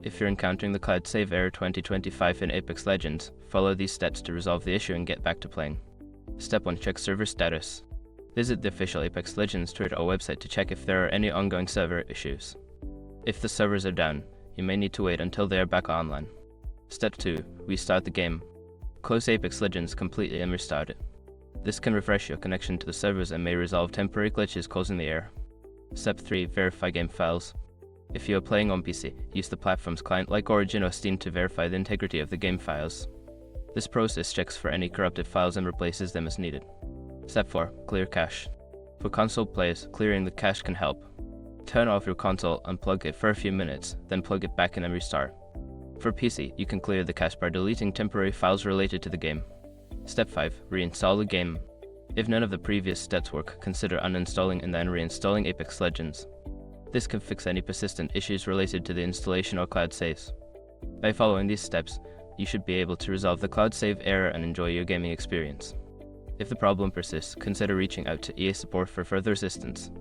If you're encountering the Cloud Save Error 2025 in Apex Legends, follow these steps to resolve the issue and get back to playing. Step 1. Check server status. Visit the official Apex Legends Twitter or website to check if there are any ongoing server issues. If the servers are down, you may need to wait until they are back online. Step 2. Restart the game. Close Apex Legends completely and restart it. This can refresh your connection to the servers and may resolve temporary glitches causing the error. Step 3. Verify game files. If you are playing on PC, use the platform's client like Origin or Steam to verify the integrity of the game files. This process checks for any corrupted files and replaces them as needed. Step 4. Clear cache. For console players, clearing the cache can help. Turn off your console, unplug it for a few minutes, then plug it back in and restart. For PC, you can clear the cache by deleting temporary files related to the game. Step 5. Reinstall the game. If none of the previous steps work, consider uninstalling and then reinstalling Apex Legends. This can fix any persistent issues related to the installation or cloud saves. By following these steps, you should be able to resolve the cloud save error and enjoy your gaming experience. If the problem persists, consider reaching out to EA support for further assistance.